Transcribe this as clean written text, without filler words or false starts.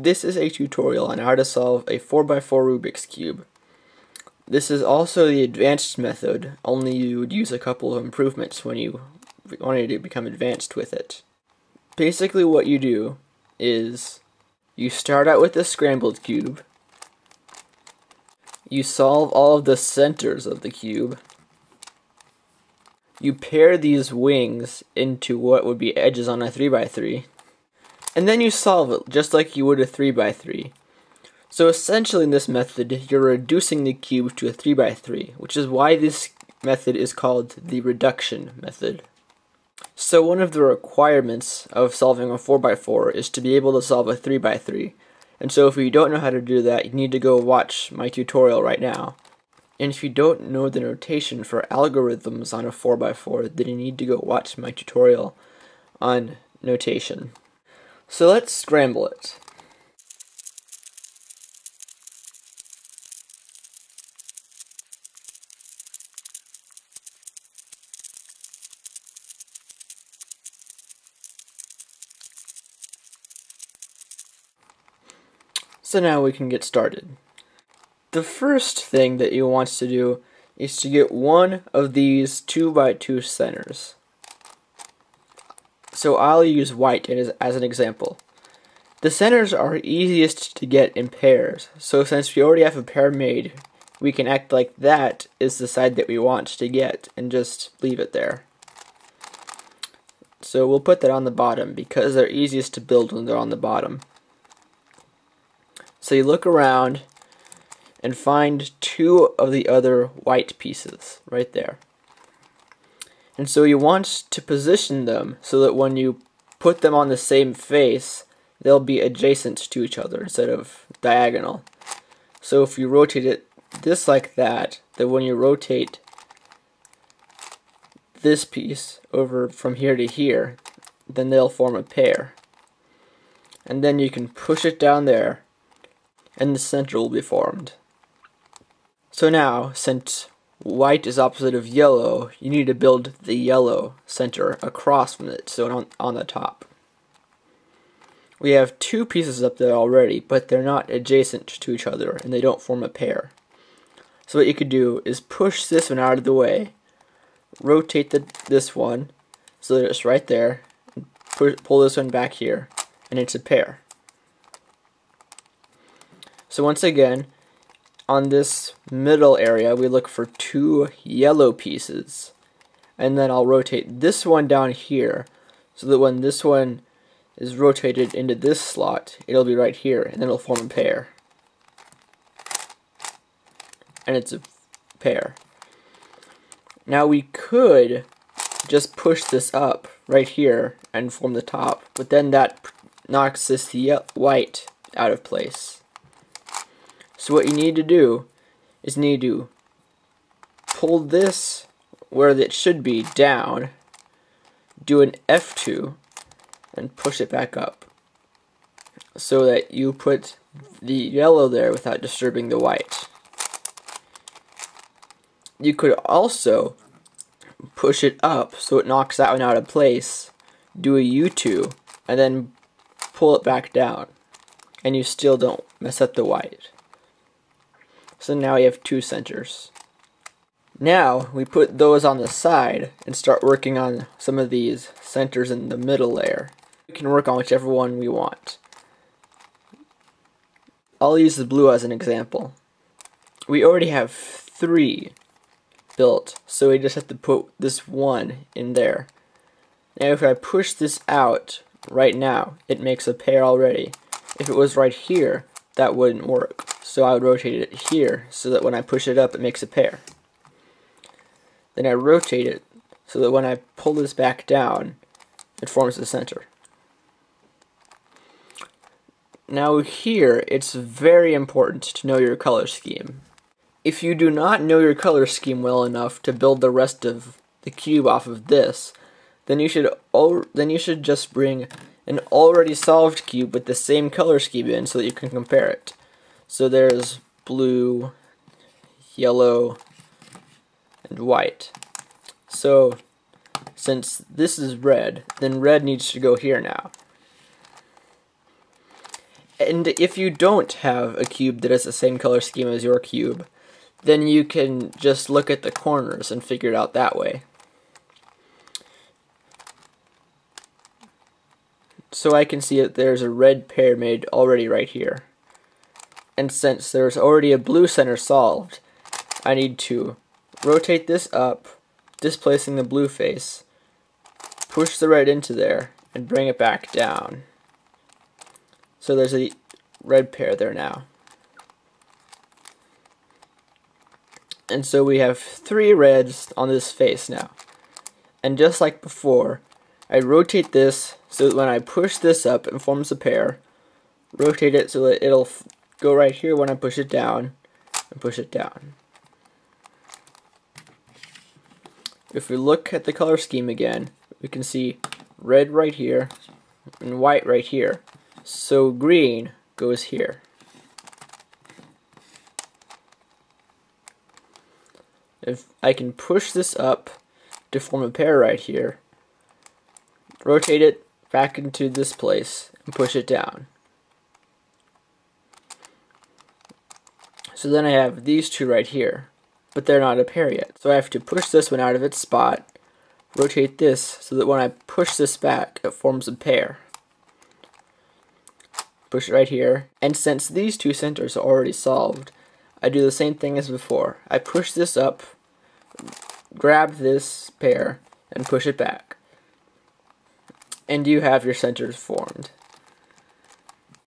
This is a tutorial on how to solve a 4x4 Rubik's Cube. This is also the advanced method, only you would use a couple of improvements when you wanted to become advanced with it. Basically what you do is you start out with a scrambled cube, you solve all of the centers of the cube, you pair these wings into what would be edges on a 3x3, and then you solve it just like you would a 3x3. So essentially in this method, you're reducing the cube to a 3x3, which is why this method is called the reduction method. So one of the requirements of solving a 4x4 is to be able to solve a 3x3. And so if you don't know how to do that, you need to go watch my tutorial right now. And if you don't know the notation for algorithms on a 4x4, then you need to go watch my tutorial on notation. So let's scramble it. So now we can get started. The first thing that you want to do is to get one of these 2x2 centers. So I'll use white as an example. The centers are easiest to get in pairs, so since we already have a pair made, we can act like that is the side that we want to get and just leave it there. So we'll put that on the bottom because they're easiest to build when they're on the bottom. So you look around and find two of the other white pieces right there. And so you want to position them so that when you put them on the same face, they'll be adjacent to each other instead of diagonal. So if you rotate it this like that, then when you rotate this piece over from here to here, then they'll form a pair. And then you can push it down there, and the center will be formed. So now, since white is opposite of yellow, you need to build the yellow center across from it, so on the top. We have two pieces up there already, but they're not adjacent to each other, and they don't form a pair. So what you could do is push this one out of the way, rotate this one so that it's right there, and pull this one back here, and it's a pair. So once again, on this middle area, we look for two yellow pieces, and then I'll rotate this one down here so that when this one is rotated into this slot, it'll be right here, and then it'll form a pair. And it's a pair. Now we could just push this up right here and form the top, but then that knocks this white out of place. So what you need to do is you need to pull this where it should be down, do an F2, and push it back up so that you put the yellow there without disturbing the white. You could also push it up so it knocks that one out of place, do a U2, and then pull it back down, and you still don't mess up the white. So now we have two centers. Now we put those on the side and start working on some of these centers in the middle layer. We can work on whichever one we want. I'll use the blue as an example. We already have three built, so we just have to put this one in there. Now if I push this out right now, it makes a pair already. If it was right here, that wouldn't work. So I would rotate it here so that when I push it up, it makes a pair. Then I rotate it so that when I pull this back down, it forms the center. Now here, it's very important to know your color scheme. If you do not know your color scheme well enough to build the rest of the cube off of this, then you should just bring an already solved cube with the same color scheme in so that you can compare it. So there's blue, yellow, and white. So since this is red, then red needs to go here now. And if you don't have a cube that has the same color scheme as your cube, then you can just look at the corners and figure it out that way. So I can see that there's a red pair made already right here. And since there's already a blue center solved, I need to rotate this up, displacing the blue face, push the red into there, and bring it back down. So there's a red pair there now. And so we have 3 reds on this face now. And just like before, I rotate this so that when I push this up, it forms a pair. Rotate it so that it'll go right here when I push it down, and push it down. If we look at the color scheme again, we can see red right here and white right here. So green goes here. If I can push this up to form a pair right here, rotate it back into this place and push it down. So then I have these 2 right here, but they're not a pair yet. So I have to push this one out of its spot, rotate this so that when I push this back, it forms a pair. Push it right here, and since these 2 centers are already solved, I do the same thing as before. I push this up, grab this pair, and push it back. And you have your centers formed.